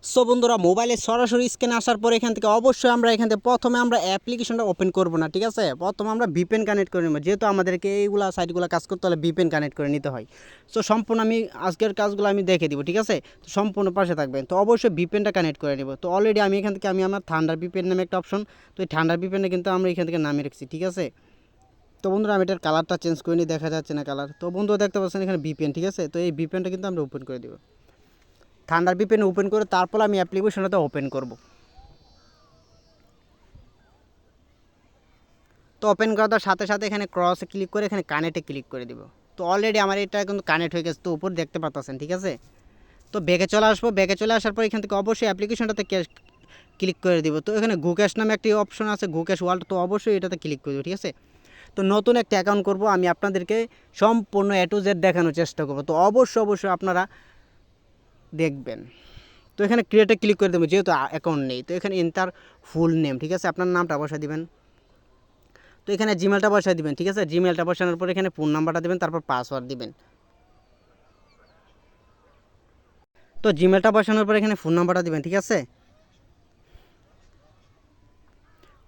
So বন্ধুরা মোবাইলে সরাসরি স্ক্যান আসার পরে এখান থেকে অবশ্যই আমরা এখান থেকে প্রথমে আমরা অ্যাপ্লিকেশনটা ওপেন করব না, ঠিক আছে। প্রথমে আমরা ভিপিএন কানেক্ট করে নেব, যেহেতু আমাদেরকে এইগুলা সাইটগুলো কাজ করতে হলে ভিপিএন কানেক্ট করে নিতে হয়। সো সম্পূর্ণ আমি আজকের কাজগুলো আমি দেখে দিব, ঠিক আছে। তো সম্পূর্ণ পাশে থাকবেন। তো অবশ্যই ভিপিএনটা কানেক্ট করে নেব। তো অলরেডি আমি এখান থেকে আমার থান্ডার ভিপিএন নামে একটা অপশন, তো এই থান্ডার ভিপিএনটা কিন্তু আমরা এখান থেকে নামিয়ে রাখছি, ঠিক আছে। তো বন্ধুরা আমি এটার কালারটা চেঞ্জ করে নিই, দেখা যাচ্ছে না কালার। তো বন্ধুরা দেখতে পাচ্ছেন এখানে ভিপিএন, ঠিক আছে। তো এই ভিপিএনটা কিন্তু আমরা ওপেন করে দেবো। থান্ডার ভিপিএন ওপেন করে তারপর আমি অ্যাপ্লিকেশনটাতে ওপেন করব। তো ওপেন করার সাথে সাথে এখানে ক্রসে ক্লিক করে এখানে কানেক্টে ক্লিক করে দিব। তো অলরেডি আমার এটা কিন্তু কানেক্ট হয়ে গেছে, তো উপর দেখতে পাচ্ছেন, ঠিক আছে। তো ব্যাকে চলে আসবো, ব্যাকে চলে আসার পর এখান থেকে অবশ্যই অ্যাপ্লিকেশনটাতে ক্লিক করে দিব। তো এখানে গুক্যাশ নামে একটি অপশন আছে, গুক্যাশ ওয়ার্ল্ড, তো অবশ্যই এটাতে ক্লিক করে দেবো, ঠিক আছে। তো নতুন একটা অ্যাকাউন্ট করব, আমি আপনাদেরকে সম্পূর্ণ এ টু জেড দেখানোর চেষ্টা করব। তো অবশ্যই আপনারা দেখবেন। তো এখানে ক্রিয়েটে ক্লিক করে দেবো, যেহেতু অ্যাকাউন্ট নেই। তো এখানে এন্টার ফুল নেম, ঠিক আছে, আপনার নামটা বসায় দিবেন। তো এখানে জিমেলটা বসায় দিবেন, ঠিক আছে। জিমেলটা বসানোর পর এখানে ফোন নাম্বারটা দেবেন, তারপর পাসওয়ার্ড দিবেন। তো জিমেলটা বসানোর পর এখানে ফোন নাম্বারটা দিবেন, ঠিক আছে।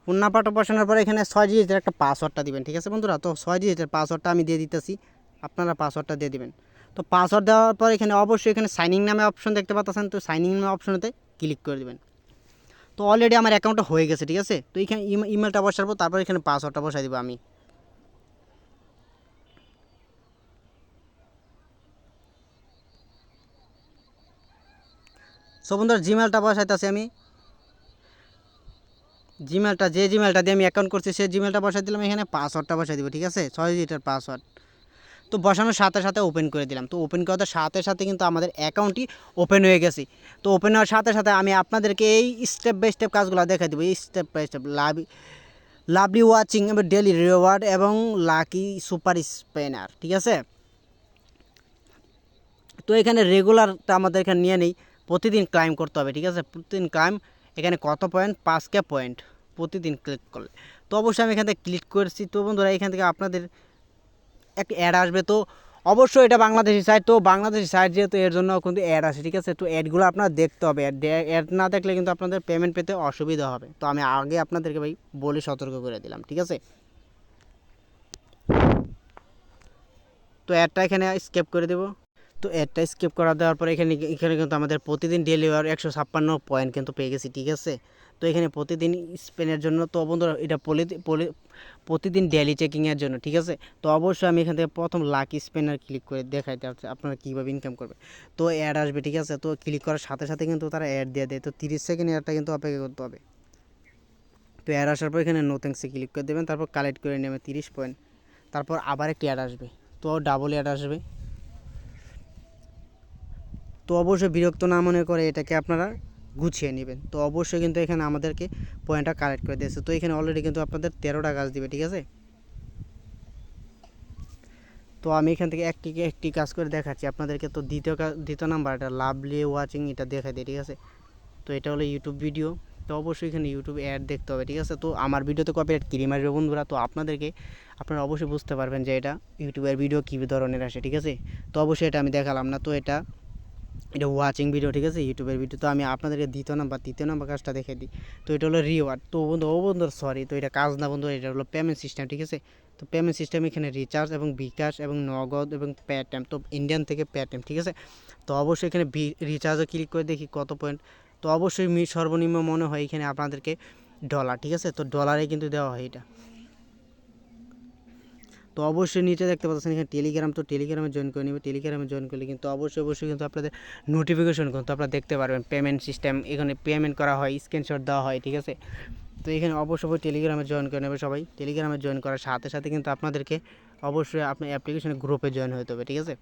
ফোন নাম্বারটা বসানোর পর এখানে 6 ডিজিটের একটা পাসওয়ার্ডটা দিবেন, ঠিক আছে বন্ধুরা। তো 6 ডিজিটের পাসওয়ার্ডটা আমি দিয়ে দিতেছি, আপনারা পাসওয়ার্ডটা দিয়ে দিবেন। তো পাসওয়ার্ড দেওয়ার পর এখানে অবশ্যই এখানে সাইনিং নামে অপশন দেখতে পাচ্ছেন, তো সাইনিং নামে অপশনেতে ক্লিক করে দেবেন। তো অলরেডি আমার অ্যাকাউন্টটা হয়ে গেছে, ঠিক আছে। তো এখানে ইমেলটা বসাবো, তারপর এখানে পাসওয়ার্ডটা বসাই দিব আমি। সো বন্ধুরা জিমেলটা বসাইতেছি আমি। যে জিমেলটা দিয়ে আমি অ্যাকাউন্ট করছি সেই জিমেলটা বসাই দিলাম, এখানে পাসওয়ার্ডটা বসাই দিব, ঠিক আছে, 6 ডিজিটের পাসওয়ার্ড। তো বসানোর সাথে সাথে ওপেন করে দিলাম। তো ওপেন করার সাথে সাথে কিন্তু আমাদের অ্যাকাউন্টটি ওপেন হয়ে গেছে। তো ওপেন হওয়ার সাথে সাথে আমি আপনাদেরকে এই স্টেপ বাই স্টেপ কাজগুলো দেখাই দেবো, এই step by step lovely watching এবং ডেলি রিওয়ার্ড এবং লাকি সুপার স্পেনার, ঠিক আছে। তো এখানে রেগুলারটা আমাদের এখানে নিয়ে নেই, প্রতিদিন ক্লাইম করতে হবে, ঠিক আছে। প্রতিদিন ক্লাইম, এখানে কত পয়েন্ট, 5K পয়েন্ট প্রতিদিন ক্লিক করলে। তো অবশ্যই আমি এখান থেকে ক্লিক করছি। তো বন্ধুরা এখান থেকে আপনাদের একটা অ্যাড আসবে। তো অবশ্যই এটা বাংলাদেশি সাইট, তো বাংলাদেশি সাইট যেহেতু এর জন্য কিন্তু অ্যাড আসে, ঠিক আছে। তো অ্যাডগুলো আপনারা দেখতে হবে, অ্যাড না দেখলে কিন্তু আপনাদের পেমেন্ট পেতে অসুবিধা হবে। তো আমি আগে আপনাদেরকে ভাই বলে সতর্ক করে দিলাম, ঠিক আছে। তো অ্যাডটা এখানে স্কিপ করে দেবো। তো অ্যাডটা স্কিপ করা দেওয়ার পরে এখানে এখানে কিন্তু আমাদের প্রতিদিন ডেলিভার 156 পয়েন্ট কিন্তু পেয়ে গেছি, ঠিক আছে। তো এখানে প্রতিদিন স্পেনের জন্য, তো বন্ধুরা এটা প্রতিদিন ডেলি চেকিংয়ের জন্য, ঠিক আছে। তো অবশ্যই আমি এখান থেকে প্রথম লাকি স্পেনার ক্লিক করে দেখাইতে হচ্ছে আপনারা কীভাবে ইনকাম করবে। তো অ্যাড আসবে, ঠিক আছে। তো ক্লিক করার সাথে সাথে কিন্তু তারা অ্যাড দিয়ে দেয়। তো 30 সেকেন্ড অ্যাডটা কিন্তু অপেক্ষা করতে হবে। তো অ্যাড আসার পর এখানে নোথিংসে ক্লিক করে দেবেন, তারপর কালেক্ট করে নেবে 30 পয়েন্ট। তারপর আবার একটি অ্যাড আসবে, তো ডাবল অ্যাড আসবে। তো অবশ্যই বিরক্ত না মনে করে এটাকে আপনারা গুছিয়ে নেবেন। তো অবশ্যই কিন্তু এখানে আমাদেরকে পয়েন্টটা কালেক্ট করে দিয়েছে। তো এখানে অলরেডি কিন্তু আপনাদের 13টা কাজ দিবে, ঠিক আছে। তো আমি এখান থেকে একটি কাজ করে দেখাচ্ছি আপনাদেরকে। তো দ্বিতীয় নাম্বার এটা লাভলি ওয়াচিং, এটা দেখাই দিই, ঠিক আছে। তো এটা হলো ইউটিউব ভিডিও। তো অবশ্যই এখানে ইউটিউব অ্যাড দেখতে হবে, ঠিক আছে। তো আমার ভিডিওতে কপিরাইট ক্লেম আসবে বন্ধুরা। তো আপনারা অবশ্যই বুঝতে পারবেন যে এটা ইউটিউবের ভিডিও কী ধরনের আসে, ঠিক আছে। তো অবশ্যই এটা আমি দেখালাম না। তো এটা ওয়াচিং ভিডিও, ঠিক আছে, ইউটিউবের ভিডিও। তো আমি আপনাদেরকে তৃতীয় নাম্বার কাজটা দেখে দিই। তো এটা হলো রিওয়ার্ড। তো বন্ধু সরি, তো এটা কাজ না বন্ধু, এটা হলো পেমেন্ট সিস্টেম, ঠিক আছে। তো পেমেন্ট সিস্টেম এখানে রিচার্জ এবং বিকাশ এবং নগদ এবং পেটিএম, তো ইন্ডিয়ান থেকে পেটিএম, ঠিক আছে। তো অবশ্যই এখানে রিচার্জও ক্লিক করে দেখি কত পয়েন্ট। তো অবশ্যই সর্বনিম্ন মনে হয় এখানে আপনাদেরকে ডলার, ঠিক আছে। তো ডলারে কিন্তু দেওয়া হয় এটা। তো অবশ্যই নিচে দেখতে পাচ্ছেন এখানে টেলিগ্রাম, তো টেলিগ্রামে জয়েন করে নেবে। টেলিগ্রামে জয়েন করলে কিন্তু অবশ্যই কিন্তু আপনাদের নোটিফিকেশন কিন্তু আপনারা দেখতে পারবেন। পেমেন্ট সিস্টেম, এখানে পেমেন্ট করা হয়, স্ক্রিনশট দেওয়া হয়, ঠিক আছে। তো এখানে অবশ্যই টেলিগ্রামে জয়েন করে নেবে সবাই। টেলিগ্রামে জয়েন করার সাথে সাথে কিন্তু আপনাদেরকে অবশ্যই আপনার অ্যাপ্লিকেশনের গ্রুপে জয়েন হতে হবে, ঠিক আছে।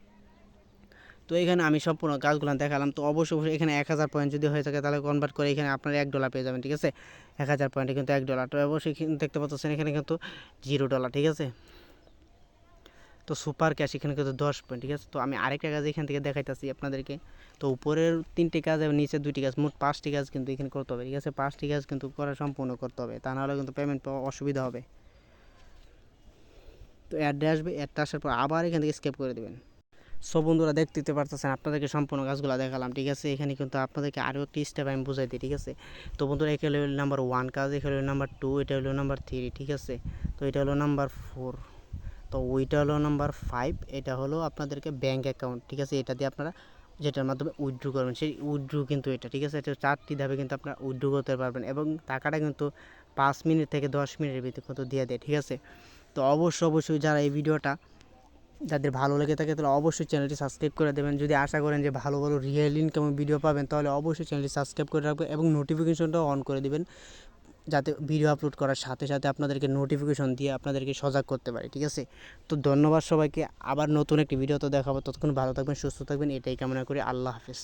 তো এখানে আমি সম্পূর্ণ কাজগুলো দেখালাম। তো অবশ্যই এখানে 1000 পয়েন্ট যদি হয়ে থাকে তাহলে কনভার্ট করে এখানে আপনারা $1 পেয়ে যাবেন, ঠিক আছে। 1000 পয়েন্টে কিন্তু $1। তো অবশ্যই দেখতে পাচ্ছেন এখানে কিন্তু $0, ঠিক আছে। তো সুপার ক্যাশ এখানে কিন্তু 10 পয়েন্ট, ঠিক আছে। তো আমি আরেকটা কাজ এখান থেকে দেখাইতেছি আপনাদেরকে। তো উপরের 3টি কাজ এবং নিচের 2টি কাজ, মোট 5টি কাজ কিন্তু এখানে করতে হবে, ঠিক আছে। 5টি কাজ কিন্তু করা সম্পূর্ণ করতে হবে, তা নাহলে কিন্তু পেমেন্ট পাওয়া অসুবিধা হবে। তো অ্যাডে আসবে, অ্যাডটা আসার পর আবার এখান থেকে স্কেপ করে দেবেন। সো বন্ধুরা দেখতে পারতেছেন আপনাদেরকে সম্পূর্ণ কাজগুলো দেখালাম, ঠিক আছে। এখানে কিন্তু আপনাদেরকে আরও একটি স্টেপ আমি বুঝাই দিই, ঠিক আছে। তো বন্ধুরা এখানে হলো নাম্বার 1 কাজ, এখানে হলো নাম্বার 2, এটা হলো নাম্বার 3, ঠিক আছে। তো এটা হলো নাম্বার 4, তো ওইটা হলো নাম্বার 5, এটা হলো আপনাদেরকে ব্যাঙ্ক অ্যাকাউন্ট, ঠিক আছে। এটা দিয়ে আপনারা যেটার মাধ্যমে উইথড্র করবেন সেই উইথড্র কিন্তু এটা, ঠিক আছে। এটা 4টি ধাপে কিন্তু আপনারা উইথড্র করতে পারবেন এবং টাকাটা কিন্তু 5 মিনিট থেকে 10 মিনিটের ভিতরে কিন্তু দিয়ে দেয়, ঠিক আছে। তো অবশ্যই যারা এই ভিডিওটা যাদের ভালো লেগে থাকে তাহলে অবশ্যই চ্যানেলটি সাবস্ক্রাইব করে দেবেন। যদি আশা করেন যে ভালো রিয়েল ইনকাম ভিডিও পাবেন তাহলে অবশ্যই চ্যানেলটি সাবস্ক্রাইব করে রাখবেন এবং নোটিফিকেশনটাও অন করে দিবেন, যাতে ভিডিও আপলোড করার সাথে সাথে আপনাদেরকে নোটিফিকেশন দিয়ে আপনাদেরকে সজাগ করতে পারে, ঠিক আছে। তো ধন্যবাদ সবাইকে, আবার নতুন একটি ভিডিও তো দেখাবো। ততক্ষণ ভালো থাকবেন, সুস্থ থাকবেন, এটাই কামনা করি। আল্লাহ হাফেজ।